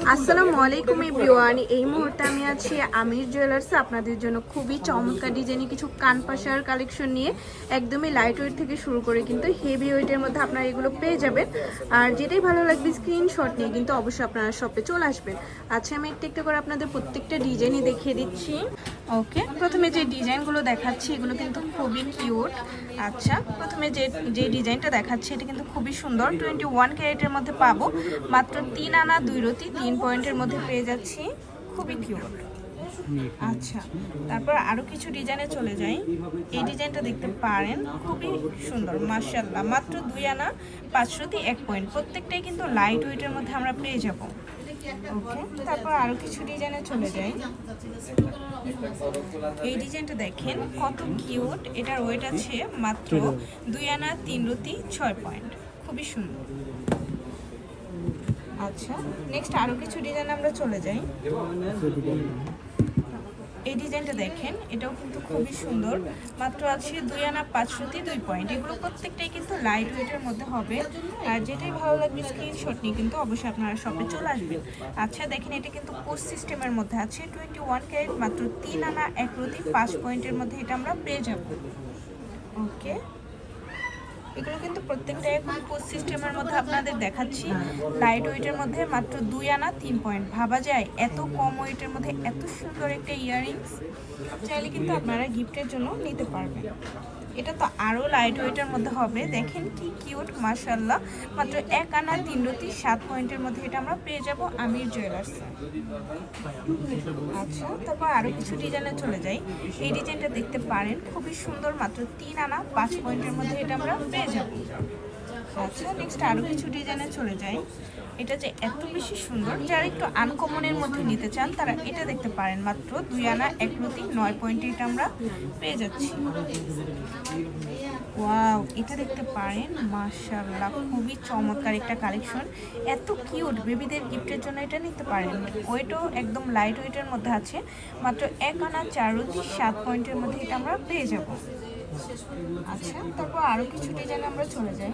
আসসালামু আলাইকুম এভরিওয়ান। এই মুহূর্তে আমি আছি আমির জুয়েলার্সে আপনাদের জন্য খুবই চমৎকার ডিজাইনে কিছু কানপাশার কালেকশন নিয়ে। একদমই লাইট ওয়েট থেকে শুরু করে কিন্তু হেভি ওয়েটের মধ্যে আপনারা এগুলো পেয়ে যাবেন। আর যেটাই ভালো লাগবে স্ক্রিনশট নিয়ে কিন্তু অবশ্যই আপনারা শপে চলে আসবেন। আচ্ছা, আমি একটা একটা করে আপনাদের প্রত্যেকটা ডিজাইনই দেখিয়ে দিচ্ছি। ওকে, প্রথমে যে ডিজাইনগুলো দেখাচ্ছি এগুলো কিন্তু খুবই কিউট। আচ্ছা, প্রথমে যে ডিজাইনটা দেখাচ্ছি এটা কিন্তু খুবই সুন্দর। 21 ক্যারেটের মধ্যে পাবো, মাত্র 3 আনা 2 রতি 3 পয়েন্টের মধ্যে পেয়ে যাচ্ছি, খুবই কিউট। আচ্ছা, তারপর আরও কিছু ডিজাইনে চলে যাই। এই ডিজাইনটা দেখতে পারেন, খুবই সুন্দর মাশাআল্লাহ। মাত্র 2 আনা 5 রতি 1 পয়েন্ট, প্রত্যেকটাই কিন্তু লাইট ওয়েটের মধ্যে আমরা পেয়ে যাব। ওকে, তারপর আরও কিছু ডিজাইনে চলে যাই। এই ডিজাইনটা দেখেন কত কিউট। এটার ওয়েট আছে মাত্র 2 আনা 3 রতি 6 পয়েন্ট, খুবই সুন্দর। আচ্ছা, নেক্সট আরও কিছু ডিজাইন আমরা চলে যাই। এই ডিজাইনটা দেখেন, এটাও কিন্তু খুবই সুন্দর। মাত্র আছে 2 আনা 5 রতি 2 পয়েন্ট। এগুলো প্রত্যেকটাই কিন্তু লাইট ওয়েটের মধ্যে হবে। আর যেটাই ভালো লাগবে স্ক্রিনশট নিয়ে কিন্তু অবশ্যই আপনারা শপে চলে আসবেন। আচ্ছা দেখেন, এটা কিন্তু পোস্ট সিস্টেমের মধ্যে আছে। 21 ক্যারেট, মাত্র 3 আনা 1 রতি 5 পয়েন্টের মধ্যে এটা আমরা পেয়ে যাব। ওকে, এগুলো কিন্তু প্রত্যেকটাই এখন পোস্ট সিস্টেমের মধ্যে আপনাদের দেখাচ্ছি। লাইট ওয়েটের মধ্যে মাত্র 2 আনা 3 পয়েন্ট। ভাবা যায় এত কম ওয়েটের মধ্যে এত সুন্দর একটা ইয়াররিংস, চাইলে কিন্তু আপনারা গিফটের জন্য নিতে পারবেন। এটা তো আরও লাইট ওয়েটের মধ্যে হবে। দেখেন কি কিউট মাশাআল্লাহ। মাত্র 1 আনা 3 রতি 7 পয়েন্টের মধ্যে এটা আমরা পেয়ে যাব আমির জুয়েলার্সে। আচ্ছা, তারপর আরও কিছু ডিজাইনে চলে যাই। এই ডিজাইনটা দেখতে পারেন, খুবই সুন্দর। মাত্র 3 আনা 5 পয়েন্টের মধ্যে এটা আমরা পেয়ে যাব। আচ্ছা, নেক্সট আরও কিছু ডিজাইনে চলে যাই। এটা যে এত বেশি সুন্দর, যারা একটু আনকমনের মধ্যে নিতে চান তারা এটা দেখতে পারেন। মাত্র 2 আনা 1 রতি 9 পয়েন্টে এটা আমরা পেয়ে যাচ্ছি। ওয়াও, এটা দেখতে পারেন মাশাআল্লাহ, খুবই চমৎকার একটা কালেকশন। এত কিউট, বেবিদের গিফটের জন্য এটা নিতে পারেন। ওয়েটও একদম লাইট ওয়েটের মধ্যে আছে। মাত্র 1 আনা 4 রতি 7 পয়েন্টের মধ্যে এটা আমরা পেয়ে যাব। আচ্ছা, তারপর আরও কিছু ডিজাইন আমরা চলে যাই।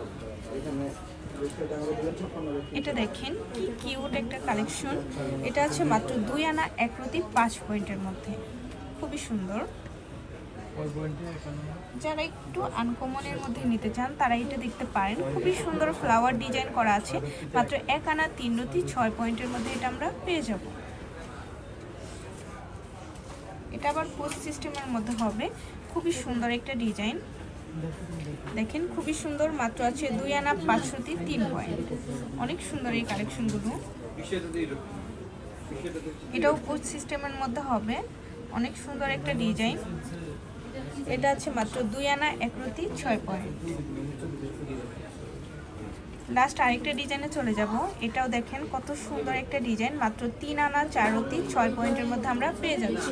এটা দেখেন কি কিউট একটা কালেকশন। এটা আছে মাত্র 2 আনা 1 রতি 5 পয়েন্টের মধ্যে, খুবই সুন্দর। যারা একটু আনকমনের মধ্যে নিতে চান তারা এটা দেখতে পারেন। খুবই সুন্দর ফ্লাওয়ার ডিজাইন করা আছে। মাত্র 1 আনা 3 রতি 6 পয়েন্টের মধ্যে এটা আমরা পেয়ে যাব। এটা আবার পোস্ট সিস্টেমের মধ্যে হবে। খুবই সুন্দর একটা ডিজাইন, দেখেন খুবই সুন্দর। মাত্র আছে 2 আনা 5 রতি 3 পয়েন্ট, অনেক সুন্দর এই কালেকশনগুলো। এটাও পোস্ট সিস্টেমের মধ্যে হবে, অনেক সুন্দর একটা ডিজাইন। এটা আছে মাত্র 2 আনা 1 রতি 6 পয়েন্ট। লাস্ট আরেকটা ডিজাইনে চলে যাব। এটাও দেখেন কত সুন্দর একটা ডিজাইন। মাত্র 3 আনা 4 রতি 6 পয়েন্টের মধ্যে আমরা পেয়ে যাচ্ছি।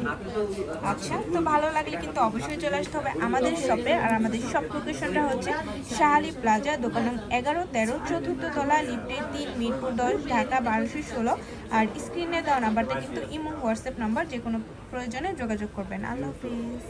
আচ্ছা, তো ভালো লাগলে কিন্তু অবশ্যই চলে আসতে হবে আমাদের শপে। আর আমাদের শপ লোকেশনটা হচ্ছে শাহালি প্লাজা, দোকান নং 11, 13, 4র্থ তলা, লিফটে 3, মিরপুর 10, ঢাকা 1216। আর স্ক্রিনে দেওয়া নাম্বারটা কিন্তু ইমো হোয়াটসঅ্যাপ নাম্বার, যে কোনো প্রয়োজনে যোগাযোগ করবেন। আল্লাহ হাফিজ।